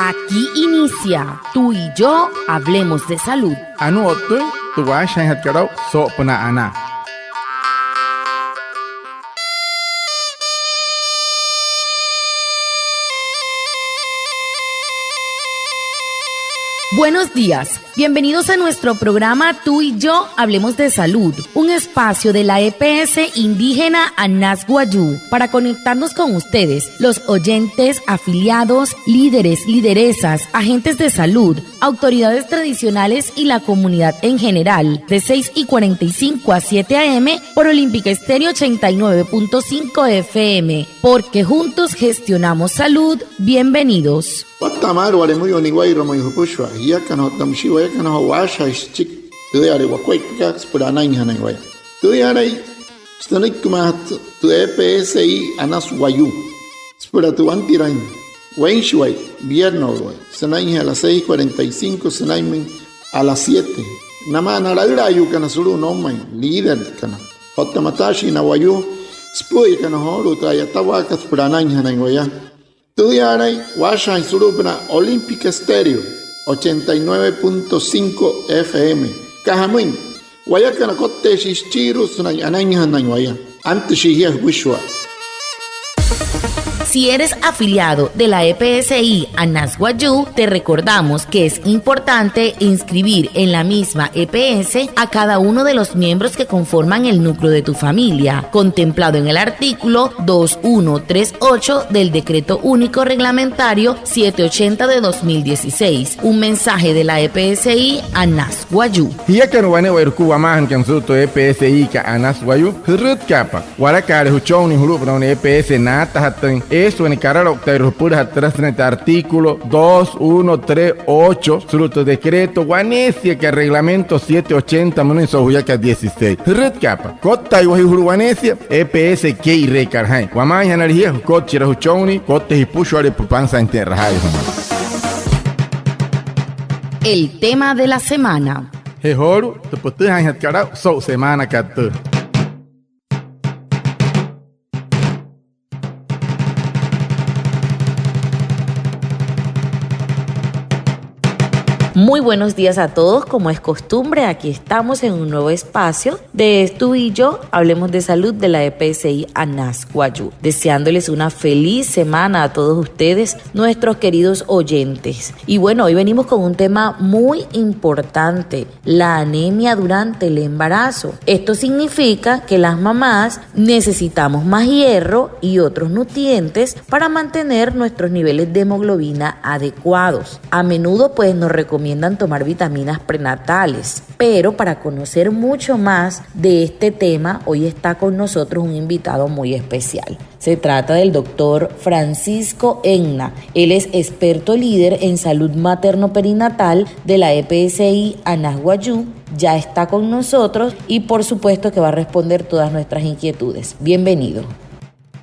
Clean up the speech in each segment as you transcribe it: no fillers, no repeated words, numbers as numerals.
Aquí inicia Tú y yo hablemos de salud. Anu otu, tu washan hat karau so puna ana. Buenos días, bienvenidos a nuestro programa Tú y yo hablemos de salud, un espacio de la EPS indígena Anas Guayú para conectarnos con ustedes, los oyentes, afiliados, líderes, lideresas, agentes de salud, autoridades tradicionales y la comunidad en general, de 6:45 a 7 a.m. por Olímpica Estéreo 89.5 FM, porque juntos gestionamos salud. Bienvenidos. Watamar wale muy oniguay romo yupushwa ya kana tamshiwa ya kana washa chik tuare wakwai kaks purana inhana iguay tuare stanik kumat tu EPSI Anas Guayú spura tu antirain wenshway vierno sanai a las 6:45 sanai a las 7 nama naragra yu kana suru no mai líder kana hotamatashi na Guayú spuy kana horu trayatawa kas purana inhana iguay Tudiaray, Washa Surupna, Olímpica Estéreo, 89.5 FM. Cajamuin, Guayacana Cote Shichiru, Anaña Nañuaya, antes Shihia Wishwa. Si eres afiliado de la EPSI Anas Guayú, te recordamos que es importante inscribir en la misma EPS a cada uno de los miembros que conforman el núcleo de tu familia, contemplado en el artículo 2138 del Decreto Único Reglamentario 780 de 2016. Un mensaje de la EPSI Anas Guayú. Hiya wane werku wamahan kan suto EPSI ka Anas Guayú, hurut kapa. Warakare huchoni hurup na EPS nata hatan. Eso en Carara Octavio Pura atrás en este artículo 2138 sobre tu decreto Guanesia que reglamento 780 menos Sohuyaca 16. Red capa. Cota y Guanesia EPS que y recarjai. Guamay energía coche rajuchoni cote y pucho ale pupanza en tierra. El tema de la semana. Jehoru te putejan het carao so semana catu. Muy buenos días a todos, como es costumbre, aquí estamos en un nuevo espacio de Tú y yo hablemos de salud de la EPSI Anas Guayú, deseándoles una feliz semana a todos ustedes, nuestros queridos oyentes. Y bueno, hoy venimos con un tema muy importante, la anemia durante el embarazo. Esto significa que las mamás necesitamos más hierro y otros nutrientes para mantener nuestros niveles de hemoglobina adecuados. A menudo pues nos recomiendan tomar vitaminas prenatales, pero para conocer mucho más de este tema, hoy está con nosotros un invitado muy especial. Se trata del doctor Francisco Egna. Él es experto líder en salud materno-perinatal de la EPSI Anas Guayú. Ya está con nosotros y por supuesto que va a responder todas nuestras inquietudes. Bienvenido.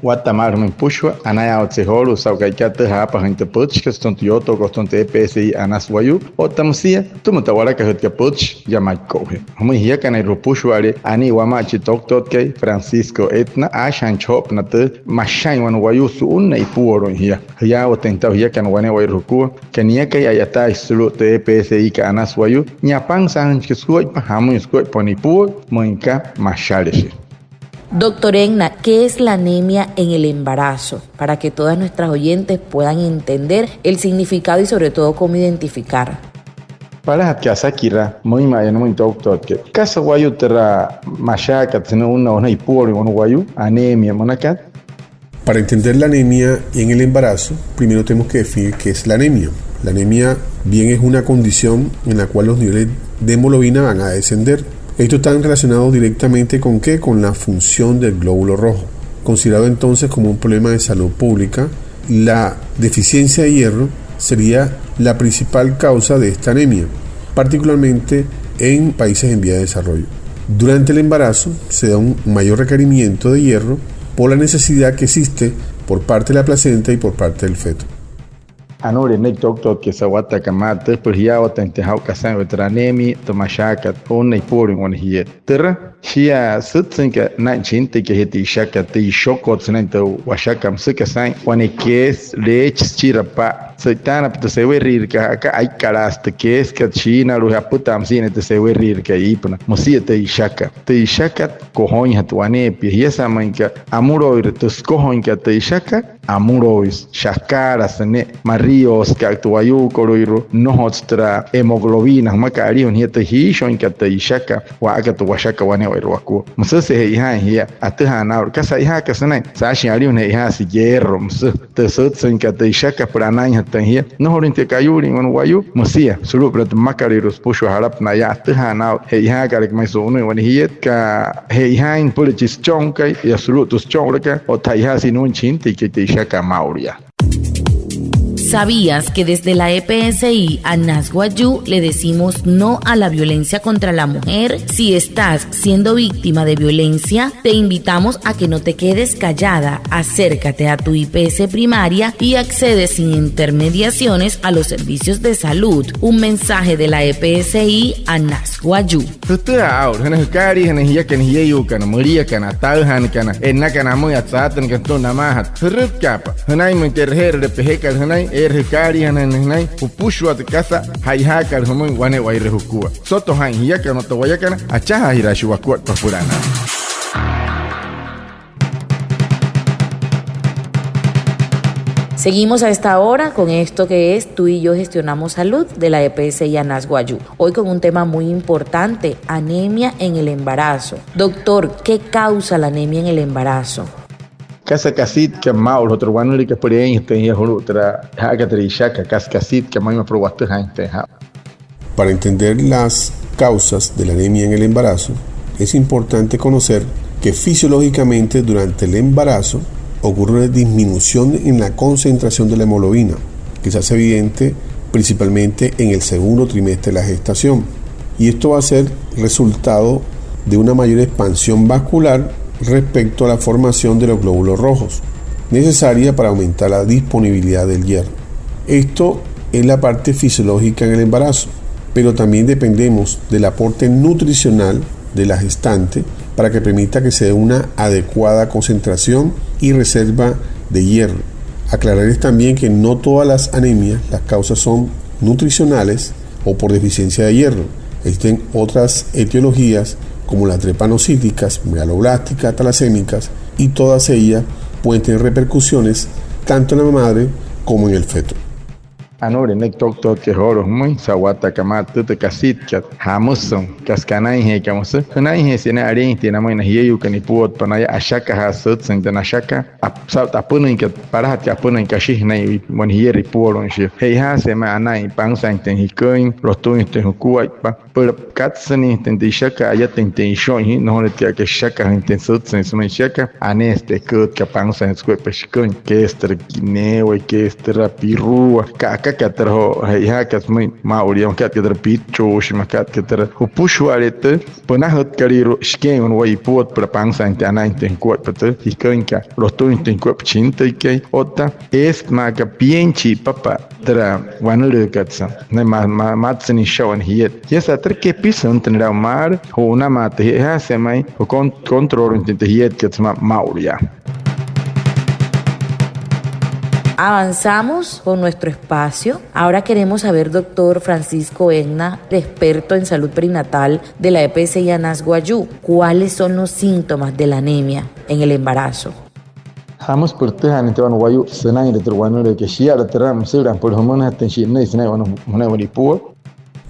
Watamar men pushwa anaya otseholu saukaikate hapa gente puch que son yoto costonte EPSI Anas Guayú o tamsia tumutawara que het puch ya coge muy hia kana rupushware ani wamachi doktot ke Francisco Egna ashan chop nate mashain wan Guayú su unna y puoro hia o tentau hia kana wane wai ruku kania ke ayata isulu te EPSI ka Anas Guayú nyapan san que suoi pa hamu skoi ponipu moinka mashaleshi. Doctor Egna, ¿qué es la anemia en el embarazo? Para que todas nuestras oyentes puedan entender el significado y sobre todo cómo identificar. Para que asakira muy maya no muy doctor que casa Guayú terra mashaka tiene una ipuri un Guayú anemia monacat. Para entender la anemia en el embarazo, primero tenemos que definir qué es la anemia. La anemia bien es una condición en la cual los niveles de hemoglobina van a descender. Esto está relacionado directamente con ¿qué? Con la función del glóbulo rojo. Considerado entonces como un problema de salud pública, la deficiencia de hierro sería la principal causa de esta anemia, particularmente en países en vía de desarrollo. Durante el embarazo se da un mayor requerimiento de hierro por la necesidad que existe por parte de la placenta y por parte del feto. Anore nek doctor que sawata kamate por hiya o tente hau kasan vetranemi to mashaka on nei porin on hiye terra Shia sutsinka na chinte que heti shaka te shokot sanento washakam suka sai wane kes lech chirapa saitana pta se rir ka aka ai karasta kes ka china ru haputam sine te se rir ka ipna mosia te shaka kohon hatwane pi yesa manka amuroir tus kohon ka te shaka amurois shakara sane marios ka tuayu koroiro nohotstra hemoglobina makari on heta hishon ka te shaka wa aka tu washaka wane waku musase he hiya ataha na kasa iha kasana sashi ali ne iha si hierro mus te sutsen ka te shaka prana hatan hiya no horinte kayuri on wayu musia sulu prat makariros pusho harap na ya ataha na he iha ka mai so no wan hiya ka he iha in politis chonkai ya sulu tus chonka o ta iha si nun chinte que te shaka mauria. ¿Sabías que desde la EPSI Anas Guayú le decimos no a la violencia contra la mujer? Si estás siendo víctima de violencia, te invitamos a que no te quedes callada. Acércate a tu IPS primaria y accede sin intermediaciones a los servicios de salud. Un mensaje de la EPSI Anas Guayú. Erhekari hananai upushu atkasa haihaka humun wane wairehukua soto han hiyaka no tawayakana achaha hirashuakua papurana. Seguimos a esta hora con esto que es Tú y yo gestionamos salud de la EPSI Anas Guayú. Hoy con un tema muy importante, anemia en el embarazo. Doctor, ¿qué causa la anemia en el embarazo? Casa casit que maul otro wanuli que por ahí está ya otra haga trishaka casit que mai me probaste gente. Para entender las causas de la anemia en el embarazo, es importante conocer que fisiológicamente durante el embarazo ocurre una disminución en la concentración de la hemoglobina, que se hace evidente principalmente en el segundo trimestre de la gestación. Y esto va a ser resultado de una mayor expansión vascular respecto a la formación de los glóbulos rojos, necesaria para aumentar la disponibilidad del hierro. Esto es la parte fisiológica en el embarazo, pero también dependemos del aporte nutricional de la gestante para que permita que se dé una adecuada concentración y reserva de hierro. Aclararles también que no todas las anemias, las causas son nutricionales o por deficiencia de hierro. Existen otras etiologías como las drepanocíticas, megaloblásticas, talasémicas, y todas ellas pueden tener repercusiones tanto en la madre como en el feto. Anore nek tok ke horo muy sawata kamat te kasit kat hamuson kaskanai he kamus kanai he sene ari tina mai na hiu kani puot panaya ashaka hasut sen tan ashaka apsat apunin kat parahat ka apunin kashi nai mon hieri puolon shi he ha se ma anai pang sang ten hikoin rotun ten hukuai pa per katsani ten shaka ayat ten shon hi no le tia ke shaka ten sut sen suma shaka aneste kut ka pang sang skwe peshkon ke estre kineo ke estre pirua ka katerho haiha kasmai mauriam kater pitcho shimakat kater upushu alete ponahot kariro shken on wai pot para pangsa intana inten kuat pate hikanka rosto inten kuat chinte ke ota es maka pienchi papa tra wanule katsa ne matsini shawan hiet yesa terke pison tenra mar ho una mate ha semai o control intente hiet katsma mauria. Avanzamos con nuestro espacio. Ahora queremos saber, doctor Francisco Egna, experto en salud perinatal de la EPSI Anas Guayú, ¿cuáles son los síntomas de la anemia en el embarazo? Hamos pertehan en Teban Guayú, senai de Turguano de que Shia la Terram, Seguran por hormonas tensión y senai una bonipua.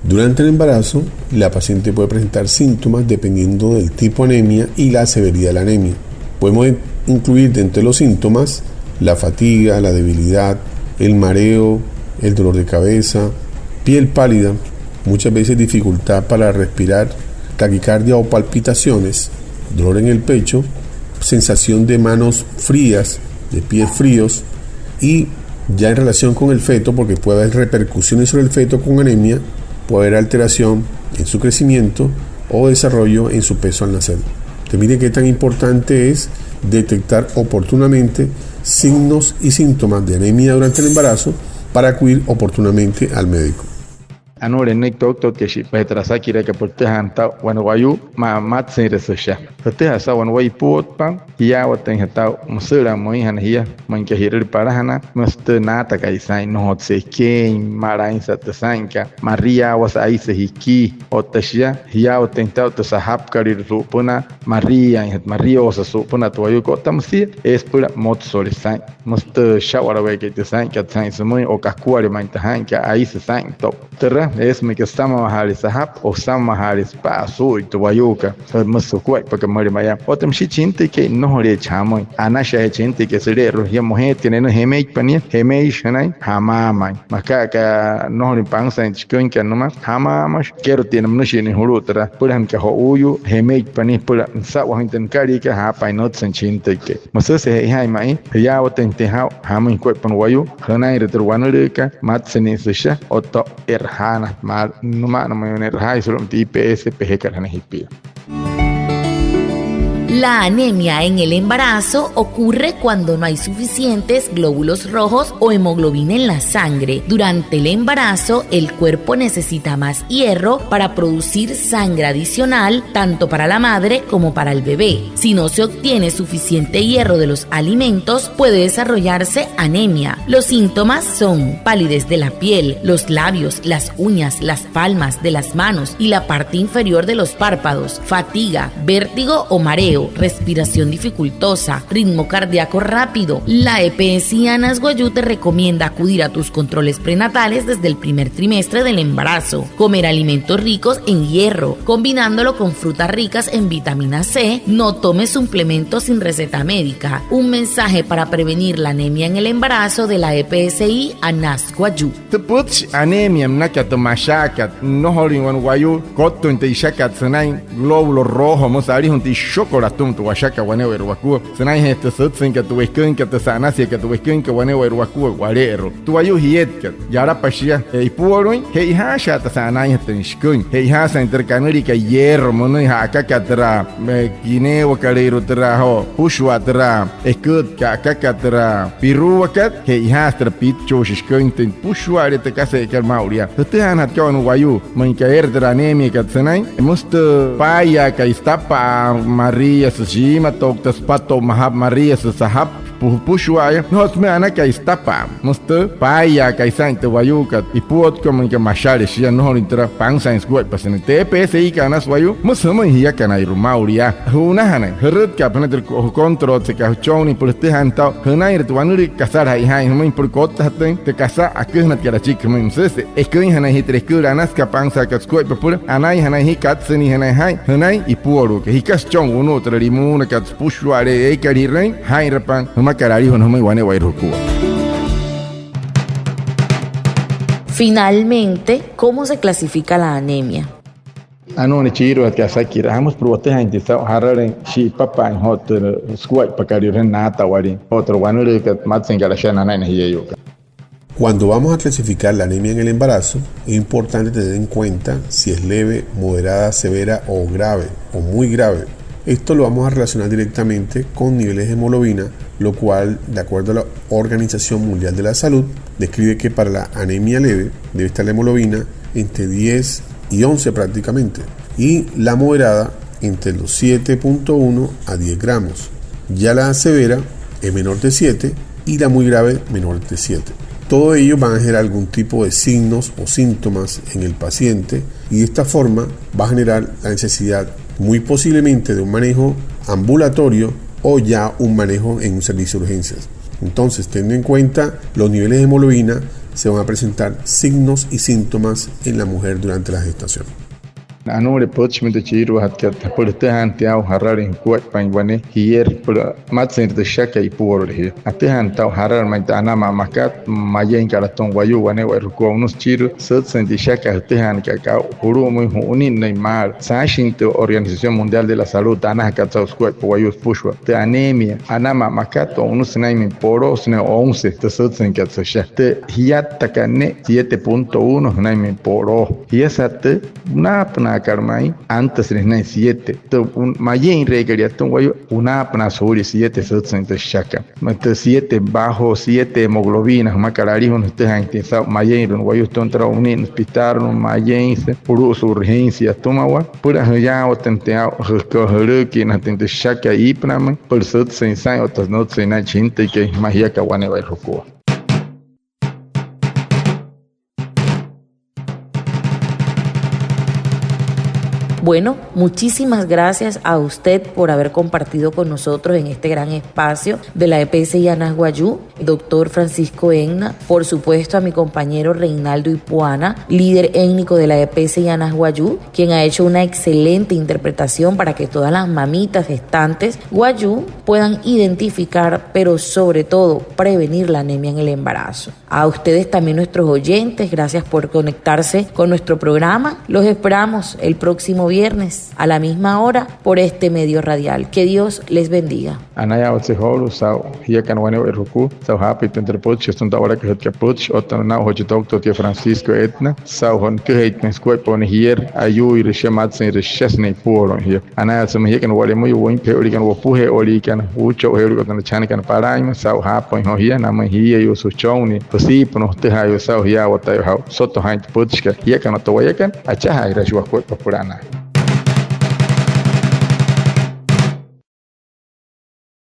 Durante el embarazo, la paciente puede presentar síntomas dependiendo del tipo de anemia y la severidad de la anemia. Podemos incluir dentro de los síntomas la fatiga, la debilidad, el mareo, el dolor de cabeza, piel pálida, muchas veces dificultad para respirar, taquicardia o palpitaciones, dolor en el pecho, sensación de manos frías, de pies fríos, y ya en relación con el feto, porque puede haber repercusiones sobre el feto con anemia, puede haber alteración en su crecimiento o desarrollo en su peso al nacer. Te mire qué tan importante es detectar oportunamente signos y síntomas de anemia durante el embarazo para acudir oportunamente al médico. anore nek tok ke shi petra sakira ke porte hanta wanwayu ma mat se resha te asa wanwai pot pam ya waten hata musura moi han hia man ke hirir para hana must nata kai sai no se ke marain sat sanka maria was ai se hiki otashia hia oten ta to sahap karir supuna maria maria osa supuna to ayu ko tamsi es pura mot sori sai must shawara we ke te sai ka sai semoi o kakuare man ta han ka ai se sai to terra es me que sama mahali sahap o sama mahali spa so to ayuka must ko pa mari maya otam shi chinte ke no re chamoi ana sha chinte ke sere ro ya mohe tiene no hemei pania hemei shanai hama mai maka ka no ri pang san chikon ke no ma hama mas kero tiene no shi ni huru tra puran ke ho uyu hemei pani pura sa wa hinten kari ke ha pa no san chinte ke masa se hai mai ya oten te ha hama ko pan wayu hanai re tru wanure ka mat sene sha oto erhana mal no ma no me erhai solo IPS PG karana hipi. La anemia en el embarazo ocurre cuando no hay suficientes glóbulos rojos o hemoglobina en la sangre. Durante el embarazo, el cuerpo necesita más hierro para producir sangre adicional, tanto para la madre como para el bebé. Si no se obtiene suficiente hierro de los alimentos, puede desarrollarse anemia. Los síntomas son palidez de la piel, los labios, las uñas, las palmas de las manos y la parte inferior de los párpados, fatiga, vértigo o mareo, respiración dificultosa, ritmo cardíaco rápido. La EPS Anasguayú te recomienda acudir a tus controles prenatales desde el primer trimestre del embarazo, comer alimentos ricos en hierro, combinándolo con frutas ricas en vitamina C, no tomes suplementos sin receta médica. Un mensaje para prevenir la anemia en el embarazo de la EPSI Anasguayú. Teputs anemia mnaka tomashakat no horin wan wayu kotto inte shakat sanai glóbulo rojo mosari hunti chocolate tu washaka wanewe ruaku sanai este sutsen que tu wesken que te sanasi que tu wesken que wanewe ruaku warero tu ayu hiet yara pashia e puoroi he ha shata sanai este shkun he ha sa intercanuri que hierro mono ha kakatra gine wakalero tra ho pushwa tra eskut kakatra piru wakat he ha strapit choshkun ten pushwa te kase que mauria te han hat kan wayu man kaer tra anemia kat sanai must paya ka istapa Maria Sujima Toktas Pato Mahab Maria Sahab Pushwaya, no me ana que estapa, mosto, paya, caisante, wayucat, y puot como que machare, si no intra pansa en squat, pas en TPSI canas wayu, musamo y ya canai rumauria, una hana, herret que apenas el control se cachoni por este hantao, hanai tu anuri casar hay hay, no por cotas te casa a que una que la chica me se es que hana y tres curanas que pansa que squat por anai hana y katsen y hanai y puoro que hikachon uno otra limuna que pushware e cariren, hay repan, Finalmente, ¿cómo se clasifica la anemia? Anone chiro at kasaki ramos proteja intisa hararen shi papa in hot squat pakariren nata wari otro wanure que matsen galashana nana hiyo. Cuando vamos a clasificar la anemia en el embarazo, es importante tener en cuenta si es leve, moderada, severa o grave o muy grave. Esto lo vamos a relacionar directamente con niveles de hemoglobina, lo cual, de acuerdo a la Organización Mundial de la Salud, describe que para la anemia leve debe estar la hemoglobina entre 10 y 11 prácticamente, y la moderada entre los 7.1 a 10 gramos. Ya la severa es menor de 7 y la muy grave menor de 7. Todos ellos van a generar algún tipo de signos o síntomas en el paciente y de esta forma va a generar la necesidad muy posiblemente de un manejo ambulatorio o ya un manejo en un servicio de urgencias. Entonces, teniendo en cuenta los niveles de hemoglobina, se van a presentar signos y síntomas en la mujer durante la gestación. Anore pochmente chiru hat kat porte hantiao hararin kuat pangwane hier por matsen de shaka y por here ate hantao harar maita anama makat mayen karaton wayu wane waruko unos chiru sutsen de shaka ate han ka huru muy unin neymar sashin te Organización Mundial de la Salud ana katao squat wayu pushwa te anemia anama makat unos naimi poros ne 11 te sutsen kat sasha te hiat takane 7.1 naimi poro hiasate na semana Carmay, antes de 7. Un mayen requería una panasuri 7 de chaca. 7 bajo 7 hemoglobinas, macarari, ustedes han intentado mayen, un guayo están un hospital, un mayen, por urgencia, tomawa, pura ya o tenteado, que no tente chaca y praman, por 7 años, otras no se na chinta y que magia que guane va a rocoa. Bueno, muchísimas gracias a usted por haber compartido con nosotros en este gran espacio de la EPSI Anasguayú, doctor Francisco Enna, por supuesto a mi compañero Reinaldo Ipuana, líder étnico de la EPSI Anasguayú, quien ha hecho una excelente interpretación para que todas las mamitas gestantes guayú puedan identificar, pero sobre todo prevenir la anemia en el embarazo. A ustedes también, nuestros oyentes, gracias por conectarse con nuestro programa. Los esperamos el próximo viernes a la misma hora por este medio radial. Que Dios les bendiga. Anaya otseholu sao hiya kanwane eruku sao happy tenterpoch eston ahora que het kapoch otana hoje doctor que Francisco Etna sao hon que het mensquai pon hier ayu ir chamat sem rechesne por hier anaya some hier kan wale muy buen que origan wo puhe origan ucho heru kan chane kan paraima sao happen ho hier na man hier yo so chone posi pono te hayo sao hier wata yo soto haint pochka hier kan to yakan acha haira jua ko popurana.